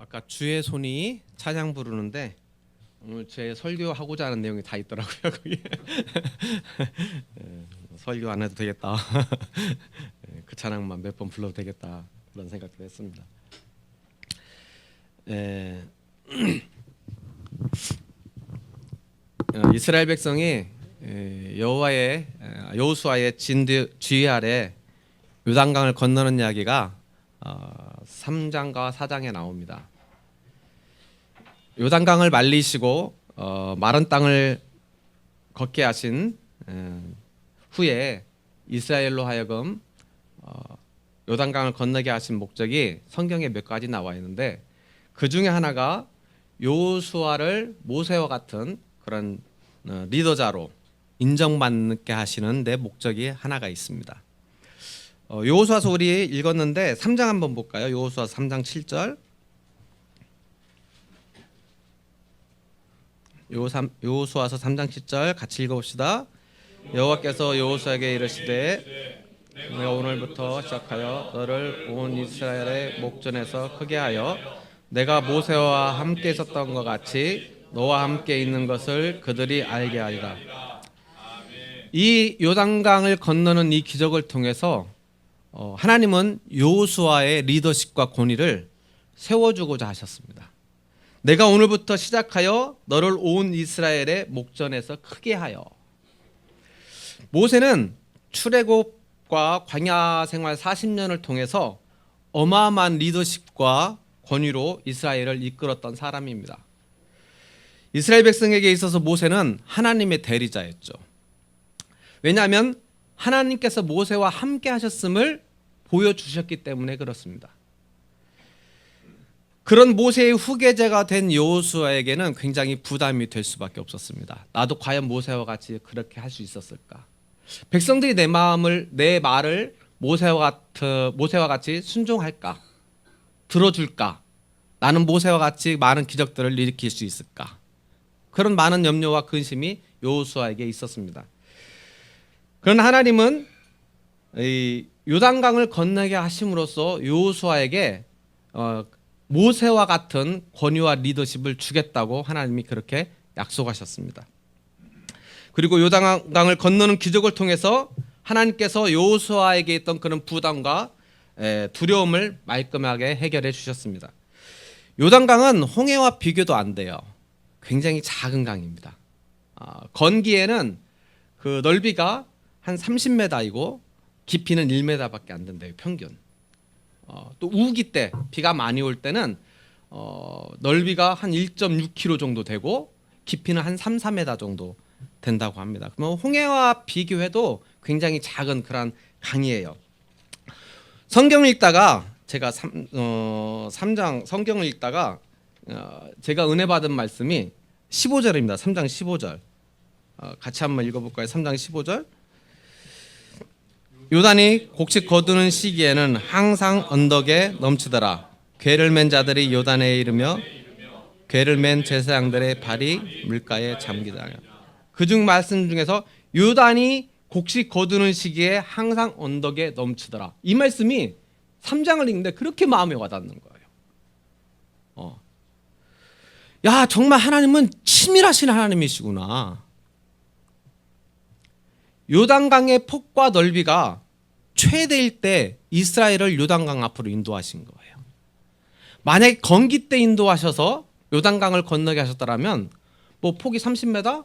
아까 주의 손이 찬양 부르는데 오늘 제 설교하고자 하는 내용이 다 있더라고요. 거기 설교 안 해도 되겠다. 그 찬양만 몇 번 불러도 되겠다 그런 생각도 했습니다. 이스라엘 백성이 여호수아의 지휘 아래 요단강을 건너는 이야기가 3장과 4장에 나옵니다. 요단강을 말리시고 마른 땅을 걷게 하신 후에 이스라엘로 하여금 요단강을 건너게 하신 목적이 성경에 몇 가지 나와 있는데 그 중에 하나가 여호수아를 모세와 같은 그런 리더자로 인정받게 하시는 데 목적이 하나가 있습니다. 여호수아서 우리 읽었는데 3장 한번 볼까요? 여호수아서 3장 7절. 여호수아서 3장 7절 같이 읽어봅시다. 여호와께서 여호수아에게 이르시되 내가 오늘부터 시작하여 너를 온 이스라엘의 목전에서 크게 하여 내가 모세와 함께 있었던 것 같이 너와 함께 있는 것을 그들이 알게 하리라. 이 요단강을 건너는 이 기적을 통해서 하나님은 여호수아의 리더십과 권위를 세워주고자 하셨습니다. 내가 오늘부터 시작하여 너를 온 이스라엘의 목전에서 크게 하여. 모세는 출애굽과 광야 생활 40년을 통해서 어마어마한 리더십과 권위로 이스라엘을 이끌었던 사람입니다. 이스라엘 백성에게 있어서 모세는 하나님의 대리자였죠. 왜냐하면 하나님께서 모세와 함께 하셨음을 보여주셨기 때문에 그렇습니다. 그런 모세의 후계자가 된 여호수아에게는 굉장히 부담이 될 수밖에 없었습니다. 나도 과연 모세와 같이 그렇게 할 수 있었을까? 백성들이 내 말을 모세와 같이 순종할까? 들어줄까? 나는 모세와 같이 많은 기적들을 일으킬 수 있을까? 그런 많은 염려와 근심이 여호수아에게 있었습니다. 그러나 하나님은 이 요단강을 건너게 하심으로써 여호수아에게 모세와 같은 권위와 리더십을 주겠다고 하나님이 그렇게 약속하셨습니다. 그리고 요단강을 건너는 기적을 통해서 하나님께서 여호수아에게 있던 그런 부담과 두려움을 말끔하게 해결해 주셨습니다. 요단강은 홍해와 비교도 안 돼요. 굉장히 작은 강입니다. 건기에는 그 넓이가 한 30m이고 깊이는 1m밖에 안 된대요. 평균. 또 우기 때 비가 많이 올 때는 넓이가 한 1.6km 정도 되고 깊이는 한 3, 4m 정도 된다고 합니다. 그러면 홍해와 비교해도 굉장히 작은 그런 강이에요. 성경을 읽다가 제가 3장 성경을 읽다가 제가 은혜 받은 말씀이 15절입니다. 3장 15절. 같이 한번 읽어볼까요? 3장 15절. 요단이 곡식 거두는 시기에는 항상 언덕에 넘치더라. 궤를 맨 자들이 요단에 이르며 궤를 맨 제사장들의 발이 물가에 잠기더라. 그중 말씀 중에서 요단이 곡식 거두는 시기에 항상 언덕에 넘치더라. 이 말씀이 3장을 읽는데 그렇게 마음에 와닿는 거예요. 야, 정말 하나님은 치밀하신 하나님이시구나. 요단강의 폭과 넓이가 최대일 때 이스라엘을 요단강 앞으로 인도하신 거예요. 만약에 건기 때 인도하셔서 요단강을 건너게 하셨더라면 뭐 폭이 30m,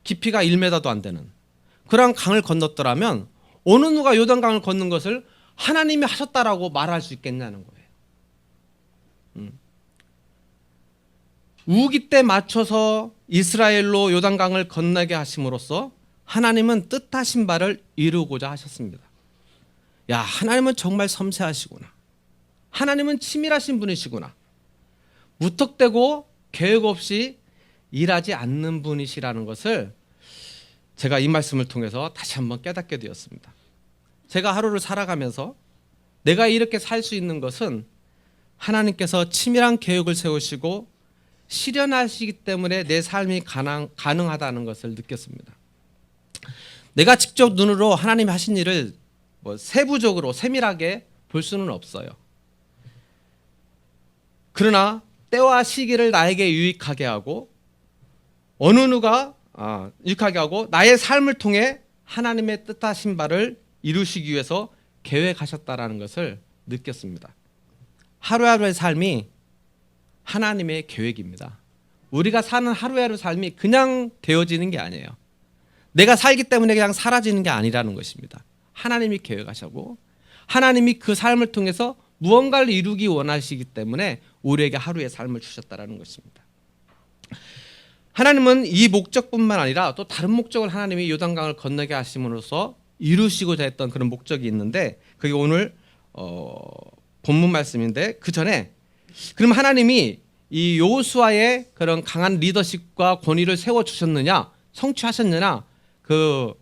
깊이가 1m도 안 되는 그런 강을 건넜더라면 어느 누가 요단강을 걷는 것을 하나님이 하셨다라고 말할 수 있겠냐는 거예요. 우기 때 맞춰서 이스라엘로 요단강을 건너게 하심으로써 하나님은 뜻하신 바를 이루고자 하셨습니다. 야, 하나님은 정말 섬세하시구나. 하나님은 치밀하신 분이시구나. 무턱대고 계획 없이 일하지 않는 분이시라는 것을 제가 이 말씀을 통해서 다시 한번 깨닫게 되었습니다. 제가 하루를 살아가면서 내가 이렇게 살 수 있는 것은 하나님께서 치밀한 계획을 세우시고 실현하시기 때문에 내 삶이 가능하다는 것을 느꼈습니다. 내가 직접 눈으로 하나님이 하신 일을 세부적으로 세밀하게 볼 수는 없어요. 그러나 때와 시기를 나에게 유익하게 하고 어느 누가 유익하게 하고 나의 삶을 통해 하나님의 뜻하신 바를 이루시기 위해서 계획하셨다라는 것을 느꼈습니다. 하루하루의 삶이 하나님의 계획입니다. 우리가 사는 하루하루 삶이 그냥 되어지는 게 아니에요. 내가 살기 때문에 그냥 사라지는 게 아니라는 것입니다. 하나님이 계획하시고 하나님이 그 삶을 통해서 무언가를 이루기 원하시기 때문에 우리에게 하루의 삶을 주셨다라는 것입니다. 하나님은 이 목적뿐만 아니라 또 다른 목적을 하나님이 요단강을 건너게 하심으로써 이루시고자 했던 그런 목적이 있는데 그게 오늘 본문 말씀인데 그 전에 그럼 하나님이 이 여호수아의 그런 강한 리더십과 권위를 세워 주셨느냐 성취하셨느냐 그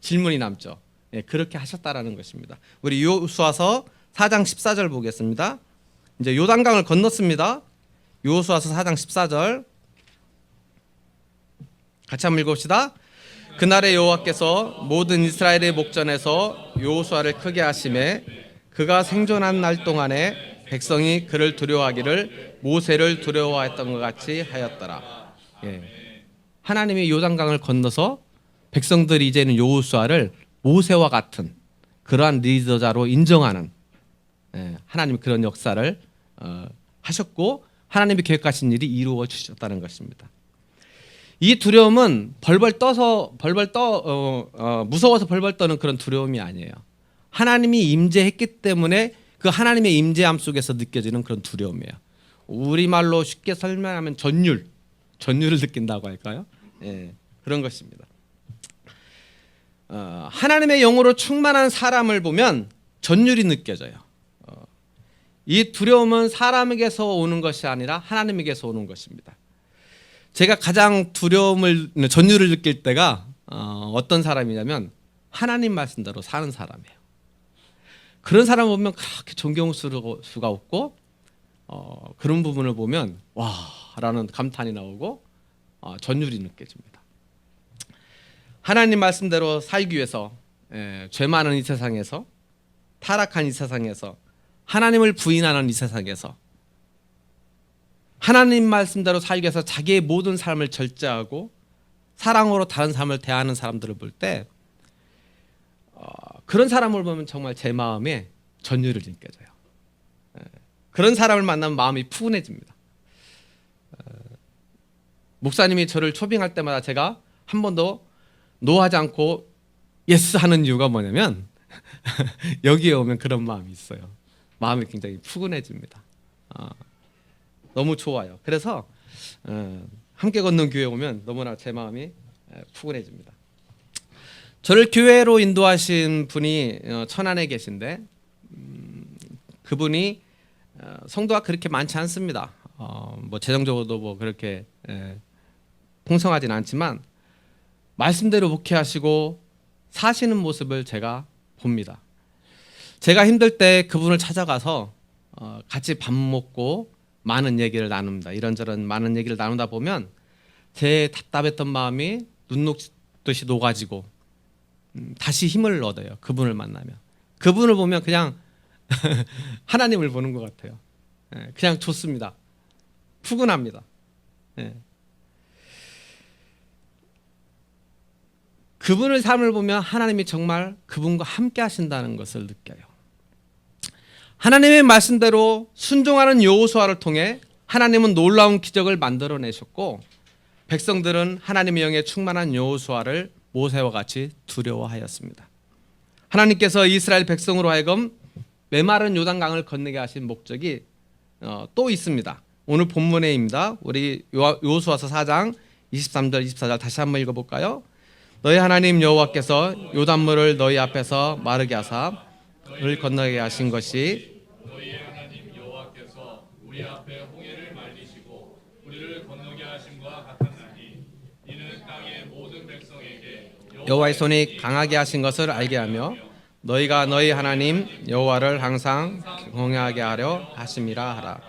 질문이 남죠. 예, 그렇게 하셨다라는 것입니다. 우리 여호수아서 4장 14절 보겠습니다. 이제 요단강을 건넜습니다. 여호수아서 4장 14절 같이 한번 읽읍시다. 그날에 여호와께서 모든 이스라엘의 목전에서 여호수아를 크게 하심에 그가 생존한 날 동안에 백성이 그를 두려워하기를 모세를 두려워했던 것 같이 하였더라. 예. 하나님이 요단강을 건너서 백성들이 이제는 여호수아를 모세와 같은 그러한 리더자로 인정하는 하나님이 그런 역사를 하셨고 하나님이 계획하신 일이 이루어 주셨다는 것입니다. 이 두려움은 무서워서 벌벌 떠는 그런 두려움이 아니에요. 하나님이 임재했기 때문에 그 하나님의 임재함 속에서 느껴지는 그런 두려움이에요. 우리말로 쉽게 설명하면 전율을 느낀다고 할까요? 예, 그런 것입니다. 하나님의 영으로 충만한 사람을 보면 전율이 느껴져요. 이 두려움은 사람에게서 오는 것이 아니라 하나님에게서 오는 것입니다. 제가 가장 전율을 느낄 때가 어떤 사람이냐면 하나님 말씀대로 사는 사람이에요. 그런 사람을 보면 그렇게 존경스러울 수가 없고 그런 부분을 보면 와 라는 감탄이 나오고 전율이 느껴집니다. 하나님 말씀대로 살기 위해서 죄 많은 이 세상에서 타락한 이 세상에서 하나님을 부인하는 이 세상에서 하나님 말씀대로 살기 위해서 자기의 모든 삶을 절제하고 사랑으로 다른 사람을 대하는 사람들을 볼 때 그런 사람을 보면 정말 제 마음에 전율을 느껴져요. 그런 사람을 만나면 마음이 푸근해집니다. 목사님이 저를 초빙할 때마다 제가 한 번도 노하지 않고 예스 하는 이유가 뭐냐면 여기에 오면 그런 마음이 있어요. 마음이 굉장히 푸근해집니다. 너무 좋아요. 그래서 함께 걷는 교회 오면 너무나 제 마음이 푸근해집니다. 저를 교회로 인도하신 분이 천안에 계신데 그분이 성도가 그렇게 많지 않습니다. 뭐 재정적으로도 뭐 그렇게 풍성하진 않지만 말씀대로 목회하시고 사시는 모습을 제가 봅니다. 제가 힘들 때 그분을 찾아가서 같이 밥 먹고 많은 얘기를 나눕니다. 이런저런 많은 얘기를 나누다 보면 제 답답했던 마음이 눈 녹듯이 녹아지고 다시 힘을 얻어요. 그분을 만나면. 그분을 보면 그냥 하나님을 보는 것 같아요. 그냥 좋습니다. 푸근합니다. 그분의 삶을 보면 하나님이 정말 그분과 함께 하신다는 것을 느껴요. 하나님의 말씀대로 순종하는 여호수아를 통해 하나님은 놀라운 기적을 만들어내셨고 백성들은 하나님의 영에 충만한 여호수아를 모세와 같이 두려워하였습니다. 하나님께서 이스라엘 백성으로 하여금 메마른 요단강을 건너게 하신 목적이 또 있습니다. 오늘 본문에입니다. 우리 여호수아서 4장 23절 24절 다시 한번 읽어볼까요? 너희 하나님 여호와께서 요단물을 너희 앞에서 마르게 하사 을 건너게 하신 것이 너희의 하나님 여호와께서 우리 앞에 홍해를 말리시고 우리를 건너게 하심과 같았으니 이는 땅의 모든 백성에게 여호와의 손이 강하게 하신 것을 알게 하며 너희가 너희 하나님 여호와를 항상 경외하게 하려 하심이라 하라.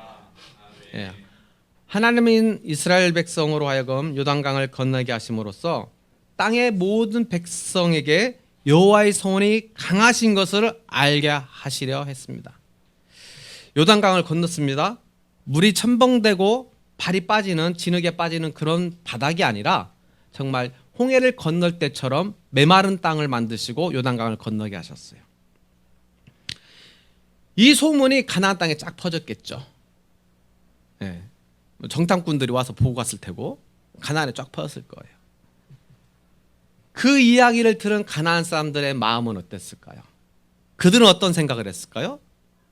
하나님인 이스라엘 백성으로 하여금 요단강을 건너게 하심으로써 땅의 모든 백성에게 여호와의 손이 강하신 것을 알게 하시려 했습니다. 요단강을 건넜습니다. 물이 첨벙대고 발이 빠지는 진흙에 빠지는 그런 바닥이 아니라 정말 홍해를 건널 때처럼 메마른 땅을 만드시고 요단강을 건너게 하셨어요. 이 소문이 가나안 땅에 쫙 퍼졌겠죠. 예. 정탐꾼들이 와서 보고 갔을 테고 가나안에 쫙 퍼졌을 거예요. 그 이야기를 들은 가나안 사람들의 마음은 어땠을까요? 그들은 어떤 생각을 했을까요?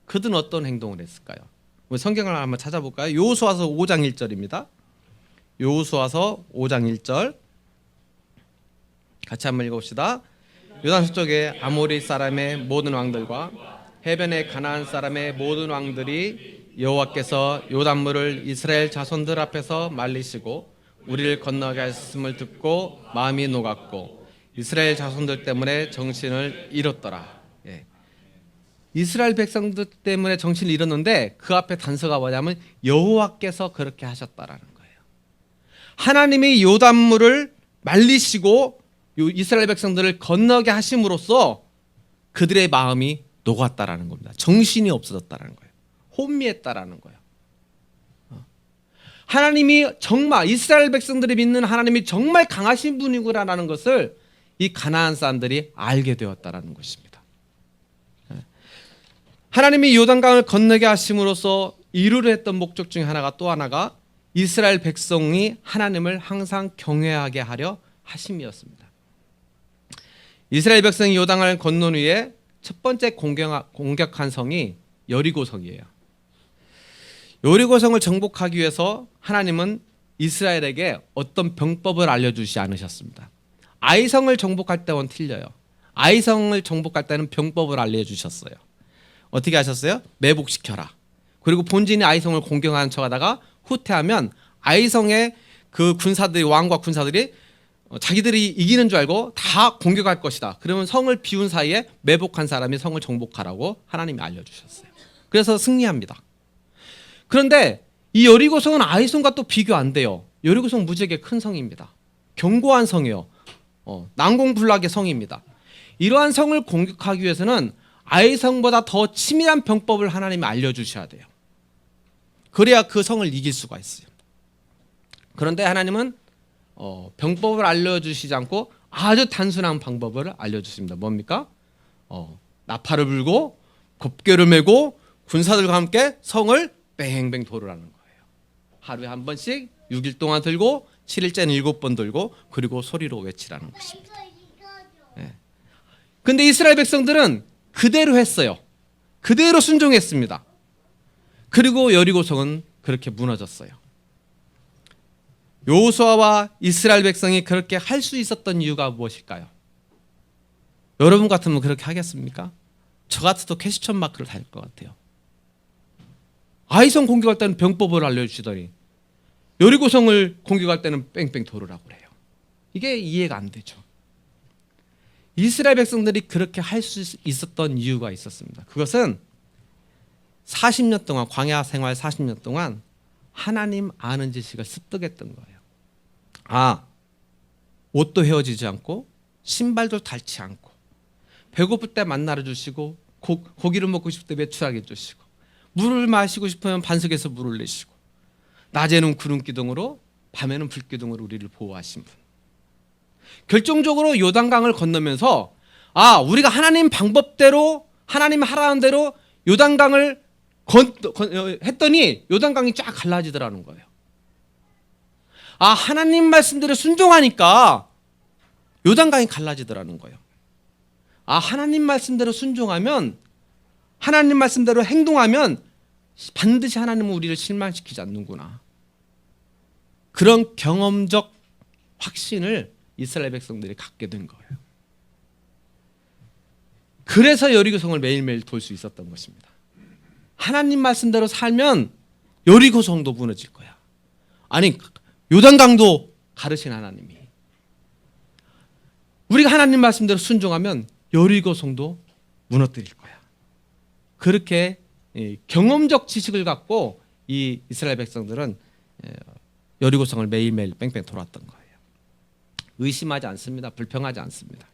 그들은 어떤 행동을 했을까요? 우리 성경을 한번 찾아볼까요? 여호수아서 5장 1절입니다. 여호수아서 5장 1절 같이 한번 읽어봅시다. 요단 서쪽에 아모리 사람의 모든 왕들과 해변의 가나안 사람의 모든 왕들이 여호와께서 요단물을 이스라엘 자손들 앞에서 말리시고 우리를 건너게 하셨음을 듣고 마음이 녹았고 이스라엘 자손들 때문에 정신을 잃었더라. 예. 이스라엘 백성들 때문에 정신을 잃었는데 그 앞에 단서가 뭐냐면 여호와께서 그렇게 하셨다라는 거예요. 하나님이 요단물을 말리시고 이스라엘 백성들을 건너게 하심으로써 그들의 마음이 녹았다라는 겁니다. 정신이 없어졌다라는 거예요. 혼미했다라는 거예요. 하나님이 정말 이스라엘 백성들이 믿는 하나님이 정말 강하신 분이구나라는 것을 이 가나안 사람들이 알게 되었다라는 것입니다. 하나님이 요단강을 건너게 하심으로써 이루려 했던 목적 중에 또 하나가 이스라엘 백성이 하나님을 항상 경외하게 하려 하심이었습니다. 이스라엘 백성이 요단강을 건넌 후에 첫 번째 공격한 성이 여리고성이에요. 여리고성을 정복하기 위해서 하나님은 이스라엘에게 어떤 병법을 알려주지 않으셨습니다. 아이성을 정복할 때와는 틀려요. 아이성을 정복할 때는 병법을 알려주셨어요. 어떻게 하셨어요? 매복시켜라. 그리고 본진이 아이성을 공격하는 척하다가 후퇴하면 아이성의 그 군사들이 왕과 군사들이 자기들이 이기는 줄 알고 다 공격할 것이다. 그러면 성을 비운 사이에 매복한 사람이 성을 정복하라고 하나님이 알려주셨어요. 그래서 승리합니다. 그런데 이 여리고성은 아이성과 또 비교 안 돼요. 여리고성 무지하게 큰 성입니다. 견고한 성이에요. 난공불락의 성입니다. 이러한 성을 공격하기 위해서는 아이성보다 더 치밀한 병법을 하나님이 알려주셔야 돼요. 그래야 그 성을 이길 수가 있어요. 그런데 하나님은 병법을 알려주시지 않고 아주 단순한 방법을 알려주십니다. 뭡니까? 나팔을 불고 곱개를 메고 군사들과 함께 성을 뱅뱅 돌으라는 거예요. 하루에 한 번씩 6일 동안 들고 7일째는 7번 들고 그리고 소리로 외치라는 것입니다. 근데 이스라엘 백성들은 그대로 했어요. 그대로 순종했습니다. 그리고 여리고성은 그렇게 무너졌어요. 여호수아와 이스라엘 백성이 그렇게 할 수 있었던 이유가 무엇일까요? 여러분 같으면 그렇게 하겠습니까? 저 같아도 캐시천 마크를 달 것 같아요. 아이성 공격할 때는 병법을 알려주시더니 여리고성을 공격할 때는 뺑뺑 돌으라고 그래요. 이게 이해가 안 되죠. 이스라엘 백성들이 그렇게 할 수 있었던 이유가 있었습니다. 그것은 40년 동안 광야 생활 40년 동안 하나님 아는 지식을 습득했던 거예요. 옷도 헤어지지 않고 신발도 닳지 않고 배고플 때 만나러 주시고 고기를 먹고 싶을 때 매출하게 해주시고 물을 마시고 싶으면 반석에서 물을 내시고 낮에는 구름 기둥으로 밤에는 불 기둥으로 우리를 보호하신 분. 결정적으로 요단강을 건너면서 우리가 하나님 방법대로 하나님 하라는 대로 요단강을 했더니 요단강이 쫙 갈라지더라는 거예요. 하나님 말씀대로 순종하니까 요단강이 갈라지더라는 거예요. 하나님 말씀대로 순종하면 하나님 말씀대로 행동하면 반드시 하나님은 우리를 실망시키지 않는구나. 그런 경험적 확신을 이스라엘 백성들이 갖게 된 거예요. 그래서 여리고성을 매일매일 돌 수 있었던 것입니다. 하나님 말씀대로 살면 여리고성도 무너질 거야. 아니 요단강도 가르신 하나님이 우리가 하나님 말씀대로 순종하면 여리고성도 무너뜨릴 거야. 그렇게 경험적 지식을 갖고 이 이스라엘 백성들은 여리고성을 매일매일 뺑뺑 돌았던 거예요. 의심하지 않습니다. 불평하지 않습니다.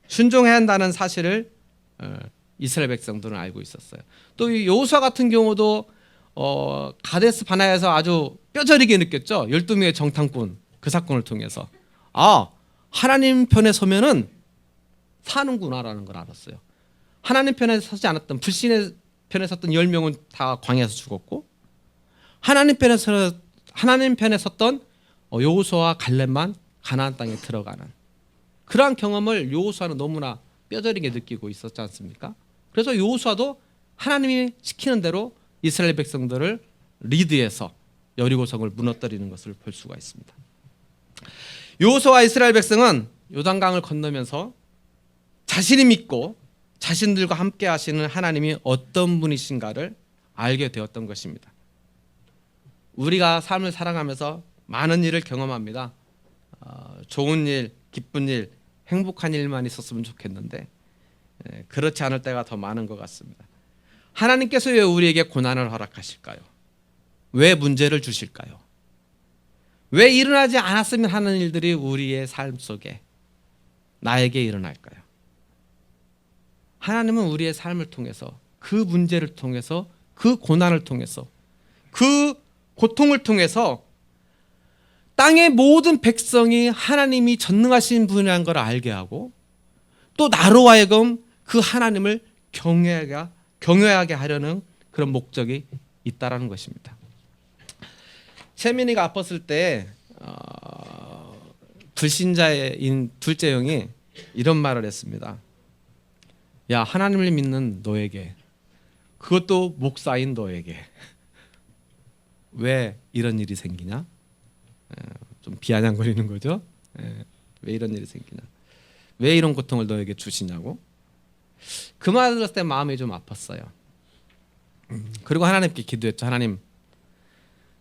순종해야 한다는 사실을 이스라엘 백성들은 알고 있었어요. 또 이 여호수아 같은 경우도 가데스 바나에서 아주 뼈저리게 느꼈죠. 12명의 정탐꾼 그 사건을 통해서 하나님 편에 서면은 사는구나라는 걸 알았어요. 하나님 편에 서지 않았던 불신의 편에 섰던 10명은 다 광야에서 죽었고 하나님 편에 섰던 여호수아와 갈렙만 가나안 땅에 들어가는 그러한 경험을 여호수아는 너무나 뼈저리게 느끼고 있었지 않습니까? 그래서 여호수아도 하나님이 시키는 대로 이스라엘 백성들을 리드해서 여리고성을 무너뜨리는 것을 볼 수가 있습니다. 여호수아와 이스라엘 백성은 요단강을 건너면서 자신이 믿고 자신들과 함께 하시는 하나님이 어떤 분이신가를 알게 되었던 것입니다. 우리가 삶을 살아가면서 많은 일을 경험합니다. 좋은 일, 기쁜 일, 행복한 일만 있었으면 좋겠는데 그렇지 않을 때가 더 많은 것 같습니다. 하나님께서 왜 우리에게 고난을 허락하실까요? 왜 문제를 주실까요? 왜 일어나지 않았으면 하는 일들이 우리의 삶 속에 나에게 일어날까요? 하나님은 우리의 삶을 통해서 그 문제를 통해서 그 고난을 통해서 그 고통을 통해서 땅의 모든 백성이 하나님이 전능하신 분이라는 걸 알게 하고 또 나로 하여금 그 하나님을 경외하게 하려는 그런 목적이 있다라는 것입니다. 세민이가 아팠을 때 불신자인 둘째 형이 이런 말을 했습니다. 야, 하나님을 믿는 너에게, 그것도 목사인 너에게 왜 이런 일이 생기냐? 좀 비아냥거리는 거죠. 왜 이런 일이 생기냐? 왜 이런 고통을 너에게 주시냐고? 그 말을 들었을 때 마음이 좀 아팠어요. 그리고 하나님께 기도했죠. 하나님,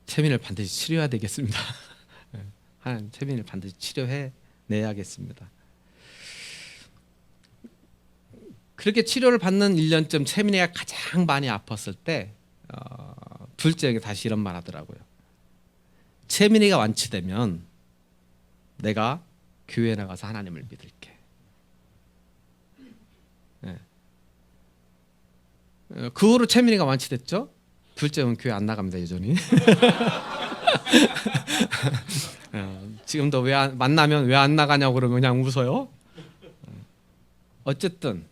채민을 반드시 치료해야 되겠습니다. 하나님, 채민을 반드시 치료해 내야겠습니다. 그렇게 치료를 받는 1년쯤 채민이가 가장 많이 아팠을 때 둘째 형이 다시 이런 말 하더라고요. 채민이가 완치되면 내가 교회에 나가서 하나님을 믿을게. 그 후로 채민이가 완치됐죠. 둘째 형은 교회 안 나갑니다. 여전히. 지금도 만나면 왜 안 나가냐고 그러면 그냥 웃어요. 어쨌든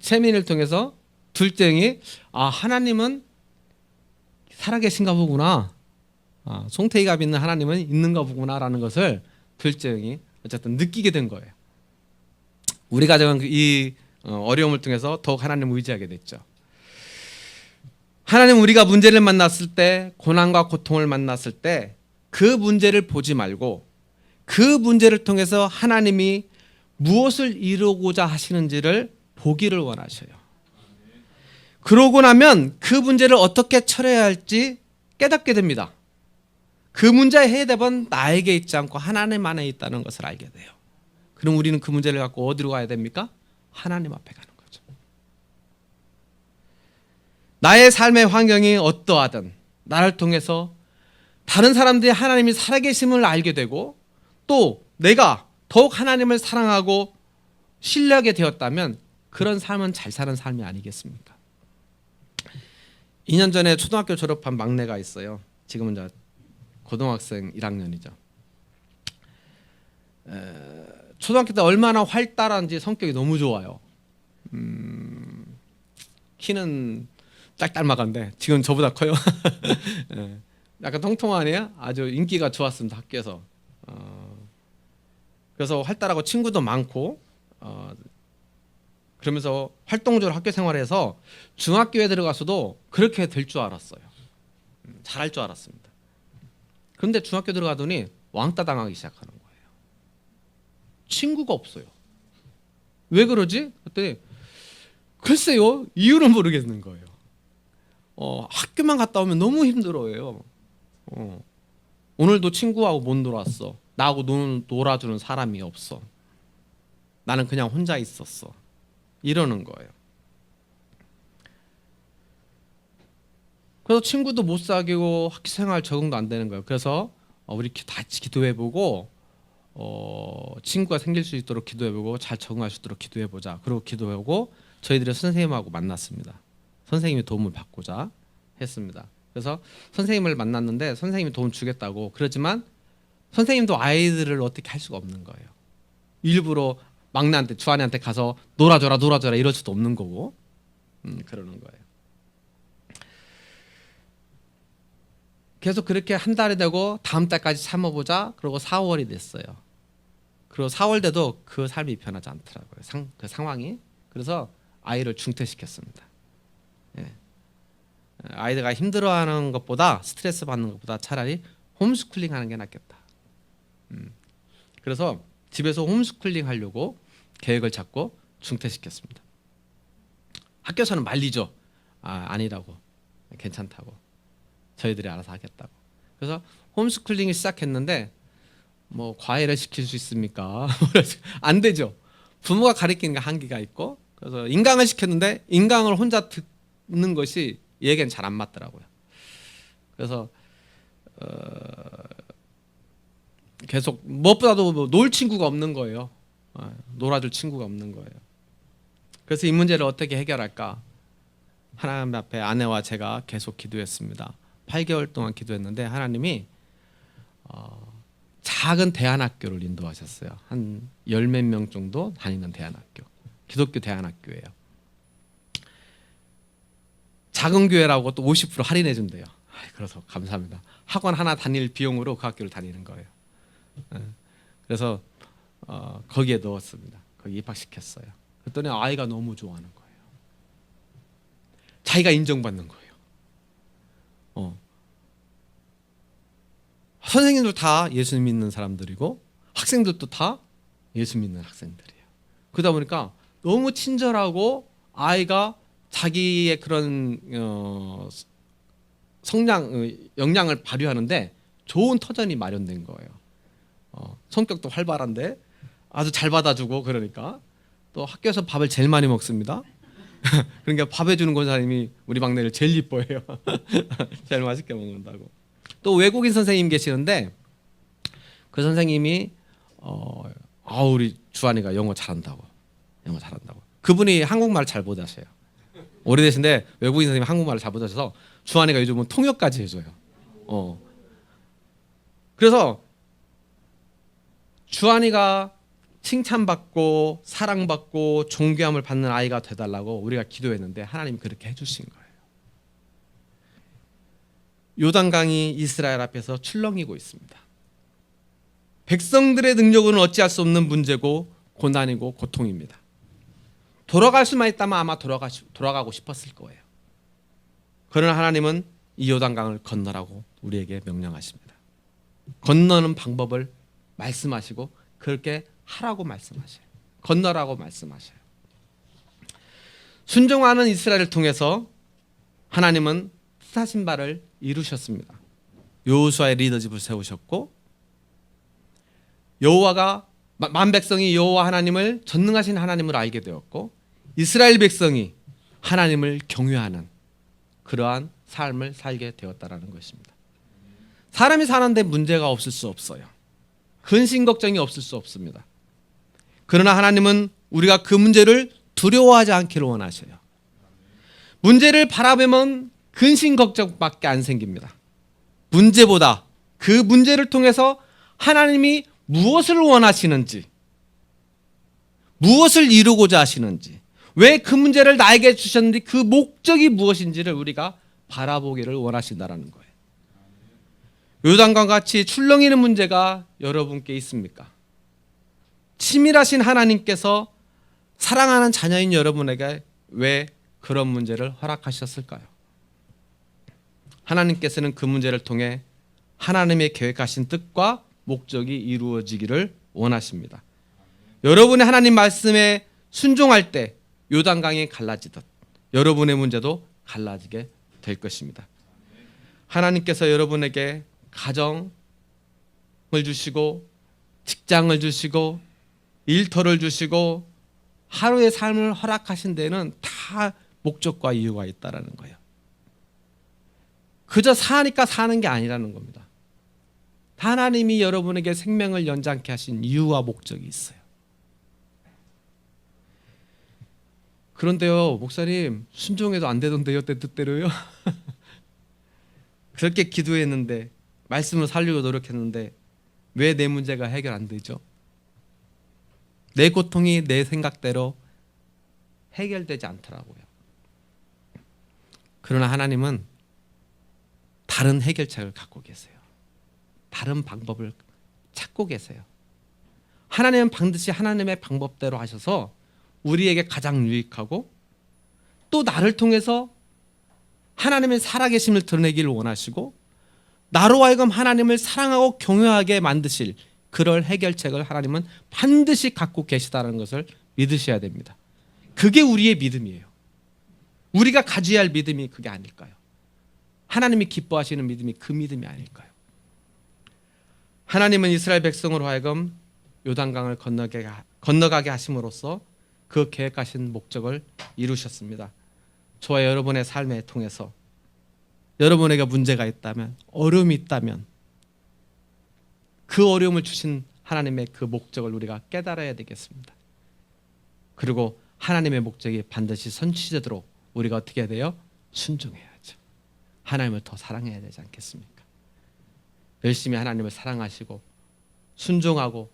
채민이를 통해서 둘째 형이 하나님은 살아계신가 보구나. 송태기가 믿는 하나님은 있는가 보구나라는 것을 둘째 형이 어쨌든 느끼게 된 거예요. 우리 가정은 이 어려움을 통해서 더욱 하나님을 의지하게 됐죠. 하나님, 우리가 문제를 만났을 때, 고난과 고통을 만났을 때 그 문제를 보지 말고 그 문제를 통해서 하나님이 무엇을 이루고자 하시는지를 보기를 원하셔요. 그러고 나면 그 문제를 어떻게 처리해야 할지 깨닫게 됩니다. 그 문제의 해답은 나에게 있지 않고 하나님 안에 있다는 것을 알게 돼요. 그럼 우리는 그 문제를 갖고 어디로 가야 됩니까? 하나님 앞에 가는 거죠. 나의 삶의 환경이 어떠하든 나를 통해서 다른 사람들이 하나님이 살아계심을 알게 되고 또 내가 더욱 하나님을 사랑하고 신뢰하게 되었다면 그런 삶은 잘 사는 삶이 아니겠습니까? 2년 전에 초등학교 졸업한 막내가 있어요. 지금은 이제 고등학생 1학년이죠. 초등학교 때 얼마나 활달한지 성격이 너무 좋아요. 키는 짤짤막한데 지금 저보다 커요. 약간 통통하네요. 아주 인기가 좋았습니다. 학교에서. 그래서 활달하고 친구도 많고 그러면서 활동적으로 학교 생활해서 중학교에 들어가서도 그렇게 될 줄 알았어요. 잘할 줄 알았습니다. 그런데 중학교 들어가더니 왕따 당하기 시작하는 거예요. 친구가 없어요. 왜 그러지? 그랬더니 글쎄요, 이유를 모르겠는 거예요. 학교만 갔다 오면 너무 힘들어요. 오늘도 친구하고 못 놀았어. 나하고 놀아주는 사람이 없어. 나는 그냥 혼자 있었어. 이러는 거예요. 그래서 친구도 못 사귀고 학교생활 적응도 안 되는 거예요. 그래서 우리 같이 기도해보고 친구가 생길 수 있도록 기도해보고 잘 적응할 수 있도록 기도해보자. 그리고 기도하고 저희들이 선생님하고 만났습니다. 선생님의 도움을 받고자. 했습니다. 그래서 선생님을 만났는데 선생님이 돈 주겠다고 그러지만 선생님도 아이들을 어떻게 할 수가 없는 거예요. 일부러 막내한테 주한이한테 가서 놀아줘라 이럴 수도 없는 거고 그러는 거예요. 계속 그렇게 한 달이 되고 다음 달까지 참아보자. 그러고 4월이 됐어요. 그리고 4월 돼도 그 삶이 변하지 않더라고요. 그 상황이. 그래서 아이를 중퇴시켰습니다. 예. 아이들가 힘들어하는 것보다 스트레스 받는 것보다 차라리 홈스쿨링 하는 게 낫겠다. 그래서 집에서 홈스쿨링 하려고 계획을 잡고 중퇴시켰습니다. 학교에서는 말리죠. 아니라고. 괜찮다고. 저희들이 알아서 하겠다고. 그래서 홈스쿨링을 시작했는데 뭐 과외를 시킬 수 있습니까? 안 되죠. 부모가 가르치는 게 한계가 있고 그래서 인강을 시켰는데 인강을 혼자 듣는 것이 얘에겐 잘 안 맞더라고요. 그래서 계속 무엇보다도 뭐놀 친구가 없는 거예요. 놀아줄 친구가 없는 거예요. 그래서 이 문제를 어떻게 해결할까? 하나님 앞에 아내와 제가 계속 기도했습니다. 8개월 동안 기도했는데 하나님이 작은 대안학교를 인도하셨어요. 한 10몇 명 정도 다니는 대안학교. 기독교 대안학교예요. 작은 교회라고 또 50% 할인해 준대요. 그래서 감사합니다. 학원 하나 다닐 비용으로 그 학교를 다니는 거예요. 그래서 거기에 넣었습니다. 거기 입학시켰어요. 그랬더니 아이가 너무 좋아하는 거예요. 자기가 인정받는 거예요. 선생님들 다 예수 믿는 사람들이고 학생들도 다 예수 믿는 학생들이에요. 그러다 보니까 너무 친절하고 아이가 자기의 그런 역량을 발휘하는데 좋은 터전이 마련된 거예요. 성격도 활발한데 아주 잘 받아주고 그러니까 또 학교에서 밥을 제일 많이 먹습니다. 그러니까 밥 해주는 권사님이 우리 막내를 제일 이뻐해요. 제일 맛있게 먹는다고. 또 외국인 선생님 계시는데 그 선생님이 우리 주한이가 영어 잘한다고. 그분이 한국말을 잘 못하셔요. 오래되신데 외국인 선생님이 한국말을 잘 못하셔서 주한이가 요즘은 통역까지 해줘요. 그래서 주한이가 칭찬받고 사랑받고 존귀함을 받는 아이가 되달라고 우리가 기도했는데 하나님이 그렇게 해주신 거예요. 요단강이 이스라엘 앞에서 출렁이고 있습니다. 백성들의 능력으로는 어찌할 수 없는 문제고 고난이고 고통입니다. 돌아갈 수만 있다면 아마 돌아가고 싶었을 거예요. 그러나 하나님은 이 요단강을 건너라고 우리에게 명령하십니다. 건너는 방법을 말씀하시고 그렇게 하라고 말씀하셔요. 건너라고 말씀하셔요. 순종하는 이스라엘을 통해서 하나님은 뜻하신 바를 이루셨습니다. 여호수아의 리더십을 세우셨고 여호와가 만 백성이 여호와 하나님을 전능하신 하나님을 알게 되었고 이스라엘 백성이 하나님을 경외하는 그러한 삶을 살게 되었다라는 것입니다. 사람이 사는데 문제가 없을 수 없어요. 근심 걱정이 없을 수 없습니다. 그러나 하나님은 우리가 그 문제를 두려워하지 않기를 원하셔요. 문제를 바라보면 근심 걱정밖에 안 생깁니다. 문제보다 그 문제를 통해서 하나님이 무엇을 원하시는지, 무엇을 이루고자 하시는지, 왜 그 문제를 나에게 주셨는지 그 목적이 무엇인지를 우리가 바라보기를 원하신다라는 거예요. 요단과 같이 출렁이는 문제가 여러분께 있습니까? 치밀하신 하나님께서 사랑하는 자녀인 여러분에게 왜 그런 문제를 허락하셨을까요? 하나님께서는 그 문제를 통해 하나님의 계획하신 뜻과 목적이 이루어지기를 원하십니다. 여러분의 하나님 말씀에 순종할 때 요단강이 갈라지듯 여러분의 문제도 갈라지게 될 것입니다. 하나님께서 여러분에게 가정을 주시고 직장을 주시고 일터를 주시고 하루의 삶을 허락하신 데는 다 목적과 이유가 있다라는 거예요. 그저 사니까 사는 게 아니라는 겁니다. 하나님이 여러분에게 생명을 연장케 하신 이유와 목적이 있어요. 그런데요, 목사님 순종해도 안 되던데요, 때 뜻대로요. 그렇게 기도했는데 말씀을 살리고 노력했는데 왜 내 문제가 해결 안 되죠? 내 고통이 내 생각대로 해결되지 않더라고요. 그러나 하나님은 다른 해결책을 갖고 계세요. 다른 방법을 찾고 계세요. 하나님은 반드시 하나님의 방법대로 하셔서 우리에게 가장 유익하고 또 나를 통해서 하나님의 살아계심을 드러내기를 원하시고 나로 하여금 하나님을 사랑하고 경외하게 만드실 그럴 해결책을 하나님은 반드시 갖고 계시다는 것을 믿으셔야 됩니다. 그게 우리의 믿음이에요. 우리가 가져야 할 믿음이 그게 아닐까요? 하나님이 기뻐하시는 믿음이 그 믿음이 아닐까요? 하나님은 이스라엘 백성으로 하여금 요단강을 건너가게 하심으로써 그 계획하신 목적을 이루셨습니다. 저와 여러분의 삶에 통해서 여러분에게 문제가 있다면, 어려움이 있다면 그 어려움을 주신 하나님의 그 목적을 우리가 깨달아야 되겠습니다. 그리고 하나님의 목적이 반드시 성취되도록 우리가 어떻게 해야 돼요? 순종해야죠. 하나님을 더 사랑해야 되지 않겠습니까? 열심히 하나님을 사랑하시고 순종하고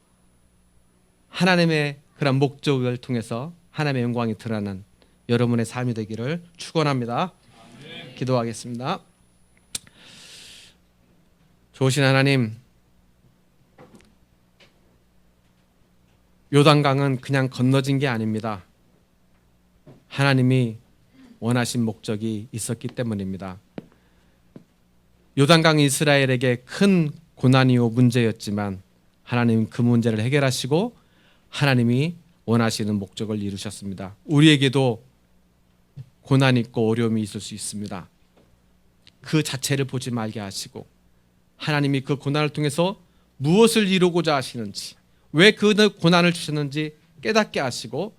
하나님의 그런 목적을 통해서 하나님의 영광이 드러나는 여러분의 삶이 되기를 축원합니다. 기도하겠습니다. 좋으신 하나님, 요단강은 그냥 건너진 게 아닙니다. 하나님이 원하신 목적이 있었기 때문입니다. 요단강이 이스라엘에게 큰 고난이요 문제였지만 하나님 그 문제를 해결하시고 하나님이 원하시는 목적을 이루셨습니다. 우리에게도 고난 있고 어려움이 있을 수 있습니다. 그 자체를 보지 말게 하시고 하나님이 그 고난을 통해서 무엇을 이루고자 하시는지, 왜 그 고난을 주셨는지 깨닫게 하시고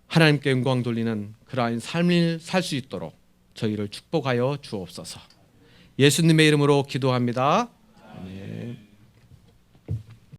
하나님께 영광 돌리는 그러한 삶을 살 수 있도록 저희를 축복하여 주옵소서. 예수님의 이름으로 기도합니다.